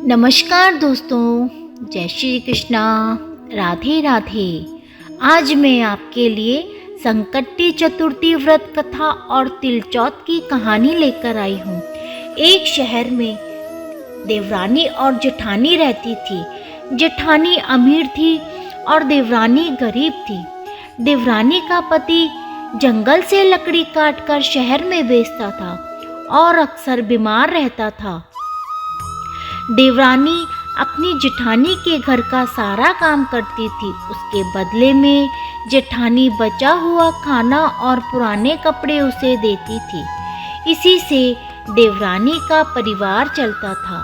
नमस्कार दोस्तों, जय श्री कृष्णा, राधे राधे। आज मैं आपके लिए संकट्टी चतुर्थी व्रत कथा और तिलचौथ की कहानी लेकर आई हूँ। एक शहर में देवरानी और जेठानी रहती थी। जेठानी अमीर थी और देवरानी गरीब थी। देवरानी का पति जंगल से लकड़ी काटकर शहर में बेचता था और अक्सर बीमार रहता था। देवरानी अपनी जेठानी के घर का सारा काम करती थी। उसके बदले में जेठानी बचा हुआ खाना और पुराने कपड़े उसे देती थी। इसी से देवरानी का परिवार चलता था।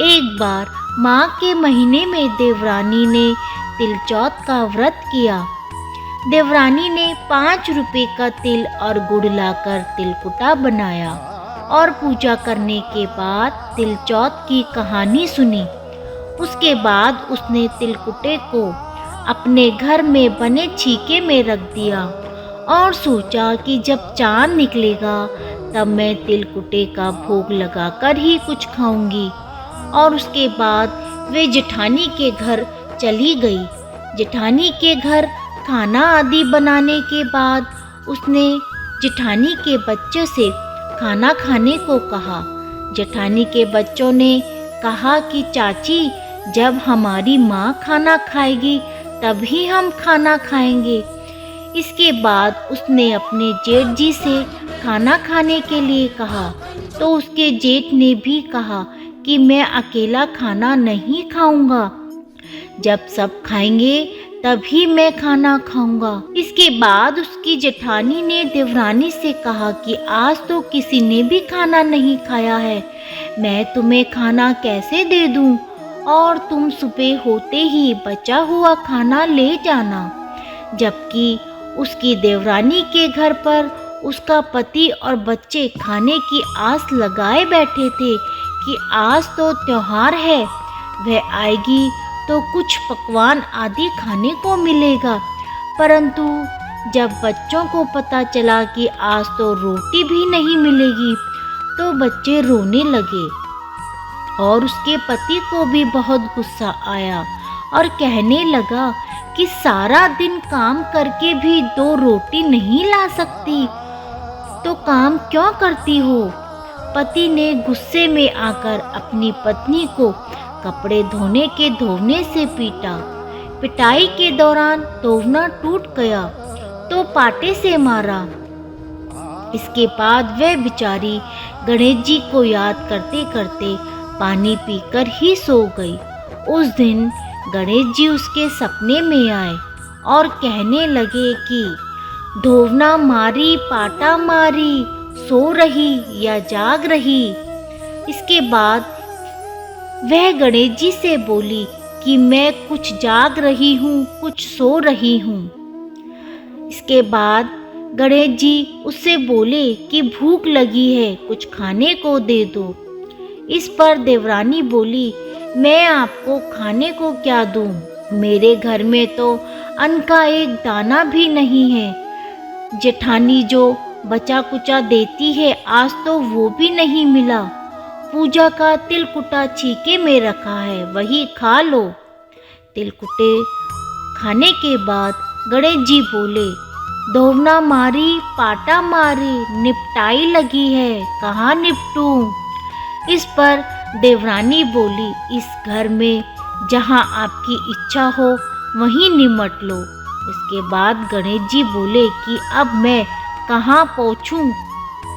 एक बार माघ के महीने में देवरानी ने तिलचौथ का व्रत किया। देवरानी ने 5 रुपए का तिल और गुड़ लाकर तिलकुटा बनाया और पूजा करने के बाद तिलचौथ की कहानी सुनी। उसके बाद उसने तिलकुटे को अपने घर में बने छीके में रख दिया और सोचा कि जब चांद निकलेगा तब मैं तिलकुटे का भोग लगाकर ही कुछ खाऊंगी। और उसके बाद वे जेठानी के घर चली गई। जेठानी के घर खाना आदि बनाने के बाद उसने जेठानी के बच्चों से खाना खाने को कहा। जेठानी के बच्चों ने कहा कि चाची, जब हमारी माँ खाना खाएगी तभी हम खाना खाएंगे। इसके बाद उसने अपने जेठ जी से खाना खाने के लिए कहा तो उसके जेठ ने भी कहा कि मैं अकेला खाना नहीं खाऊंगा, जब सब खाएंगे तभी मैं खाना खाऊंगा। इसके बाद उसकी जेठानी ने देवरानी से कहा कि आज तो किसी ने भी खाना नहीं खाया है, मैं तुम्हें खाना कैसे दे दूं, और तुम सुबह होते ही बचा हुआ खाना ले जाना। जबकि उसकी देवरानी के घर पर उसका पति और बच्चे खाने की आस लगाए बैठे थे कि आज तो त्योहार है, वह आएगी तो कुछ पकवान आदि खाने को मिलेगा। परंतु जब बच्चों को पता चला कि आज तो रोटी भी नहीं मिलेगी तो बच्चे रोने लगे और उसके पति को भी बहुत गुस्सा आया और कहने लगा कि सारा दिन काम करके भी 2 रोटी नहीं ला सकती तो काम क्यों करती हो। पति ने गुस्से में आकर अपनी पत्नी को कपड़े धोने के धोने से पीटा। पिटाई के दौरान धोवना टूट गया तो पाटे से मारा। इसके बाद वह बेचारी गणेश जी को याद करते करते पानी पीकर ही सो गई। उस दिन गणेश जी उसके सपने में आए और कहने लगे कि धोवना मारी पाटा मारी, सो रही या जाग रही। इसके बाद वह गणेश जी से बोली कि मैं कुछ जाग रही हूँ, कुछ सो रही हूँ। इसके बाद गणेश जी उससे बोले कि भूख लगी है, कुछ खाने को दे दो। इस पर देवरानी बोली, मैं आपको खाने को क्या दूँ, मेरे घर में तो अन्न का एक दाना भी नहीं है। जेठानी जो बचा कुचा देती है आज तो वो भी नहीं मिला। पूजा का तिलकुटा छीके में रखा है, वही खा लो। तिलकुटे खाने के बाद गणेश जी बोले, धोवना मारी पाटा मारी, निपटाई लगी है, कहाँ निपटूं। इस पर देवरानी बोली, इस घर में जहाँ आपकी इच्छा हो वहीं निमट लो। इसके बाद गणेश जी बोले कि अब मैं कहाँ पहुँचूं।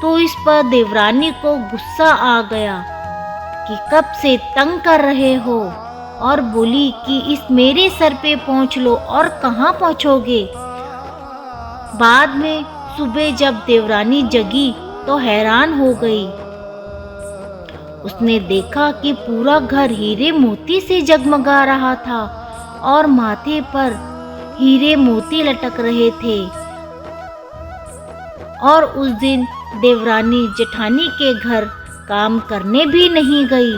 तो इस पर देवरानी को गुस्सा आ गया कि कब से तंग कर रहे हो, और बोली कि इस मेरे सर पे पहुँच लो, और कहाँ पहुँचोगे। बाद में सुबह जब देवरानी जगी तो हैरान हो गई। उसने देखा कि पूरा घर हीरे मोती से जगमगा रहा था और माथे पर हीरे मोती लटक रहे थे। और उस दिन देवरानी जेठानी के घर काम करने भी नहीं गई।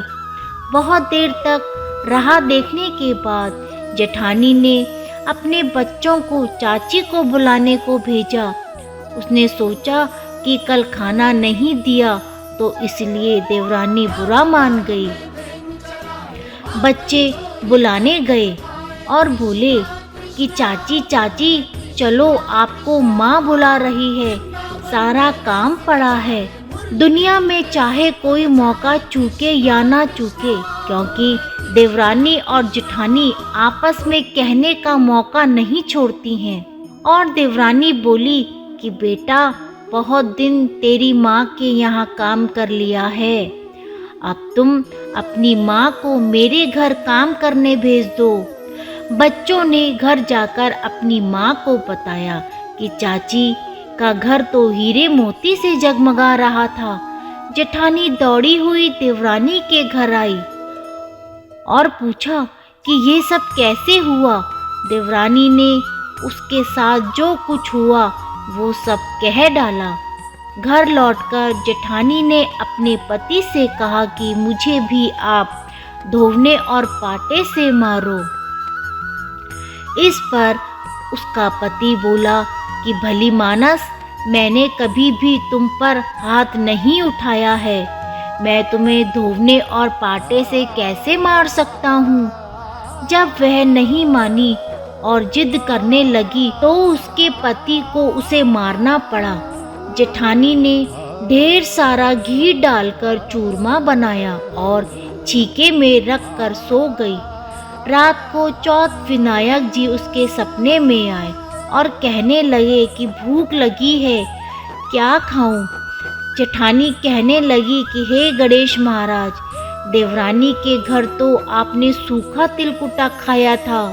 बहुत देर तक राह देखने के बाद जेठानी ने अपने बच्चों को चाची को बुलाने को भेजा। उसने सोचा कि कल खाना नहीं दिया तो इसलिए देवरानी बुरा मान गई। बच्चे बुलाने गए और बोले कि चाची चाची चलो, आपको माँ बुला रही है, सारा काम पड़ा है। दुनिया में चाहे कोई मौका चूके या ना चूके, क्योंकि देवरानी और जेठानी आपस में कहने का मौका नहीं छोड़ती हैं। और देवरानी बोली कि बेटा, बहुत दिन तेरी माँ के यहाँ काम कर लिया है, अब तुम अपनी माँ को मेरे घर काम करने भेज दो। बच्चों ने घर जाकर अपनी माँ को बताया कि चाची का घर तो हीरे मोती से जगमगा रहा था। जेठानी दौड़ी हुई देवरानी के घर आई और पूछा कि ये सब कैसे हुआ। देवरानी ने उसके साथ जो कुछ हुआ वो सब कह डाला। घर लौटकर जेठानी ने अपने पति से कहा कि मुझे भी आप धोने और पाटे से मारो। इस पर उसका पति बोला कि भली मानस, मैंने कभी भी तुम पर हाथ नहीं उठाया है, मैं तुम्हें धोने और पाटे से कैसे मार सकता हूँ। जब वह नहीं मानी और जिद करने लगी तो उसके पति को उसे मारना पड़ा। जेठानी ने ढेर सारा घी डालकर चूरमा बनाया और छीके में रख कर सो गई। रात को चौथ विनायक जी उसके सपने में आए और कहने लगे कि भूख लगी है, क्या खाऊं। जेठानी कहने लगी कि हे गणेश महाराज, देवरानी के घर तो आपने सूखा तिलकुटा खाया था,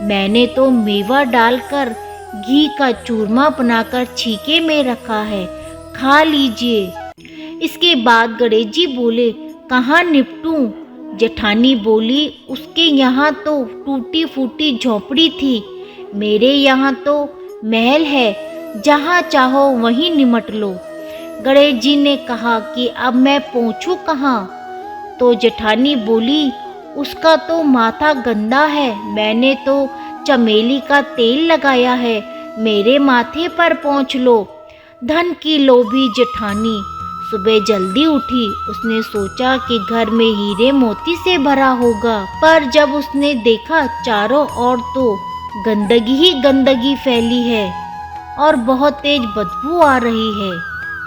मैंने तो मेवा डालकर घी का चूरमा बनाकर छीके में रखा है, खा लीजिए। इसके बाद गणेश जी बोले, कहाँ निपटूं। जेठानी बोली, उसके यहाँ तो टूटी फूटी झोपड़ी थी, मेरे यहाँ तो महल है, जहाँ चाहो वहीं निमट लो। गणेश जी ने कहा कि अब मैं पहुँचूं कहाँ। तो जेठानी बोली, उसका तो माथा गंदा है, मैंने तो चमेली का तेल लगाया है, मेरे माथे पर पोंछ लो। धन की लोभी जेठानी सुबह जल्दी उठी। उसने सोचा कि घर में हीरे मोती से भरा होगा, पर जब उसने देखा चारों ओर तो गंदगी ही गंदगी फैली है और बहुत तेज बदबू आ रही है।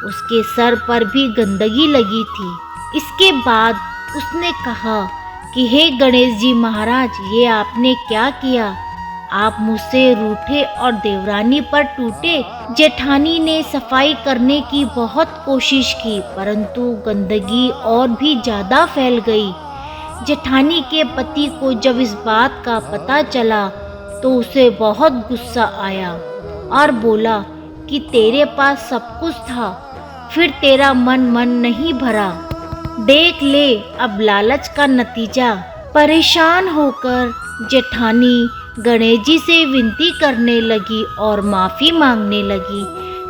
उसके सर पर भी गंदगी लगी थी। इसके बाद उसने कहा कि हे गणेश जी महाराज, ये आपने क्या किया, आप मुझसे रूठे और देवरानी पर टूटे। जेठानी ने सफाई करने की बहुत कोशिश की, परंतु गंदगी और भी ज़्यादा फैल गई। जेठानी के पति को जब इस बात का पता चला तो उसे बहुत गुस्सा आया और बोला कि तेरे पास सब कुछ था, फिर तेरा मन नहीं भरा, देख ले अब लालच का नतीजा। परेशान होकर जेठानी गणेश जी से विनती करने लगी और माफ़ी मांगने लगी।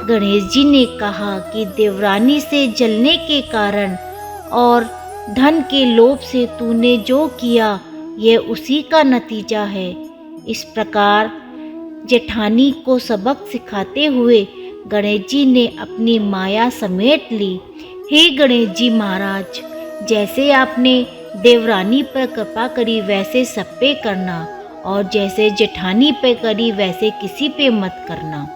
गणेश जी ने कहा कि देवरानी से जलने के कारण और धन के लोभ से तूने जो किया, यह उसी का नतीजा है। इस प्रकार जेठानी को सबक सिखाते हुए गणेश जी ने अपनी माया समेट ली। हे गणेश जी महाराज, जैसे आपने देवरानी पर कृपा करी वैसे सब पे करना, और जैसे जेठानी पे करी वैसे किसी पे मत करना।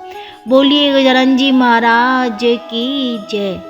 बोलिए गजानन जी महाराज की जय।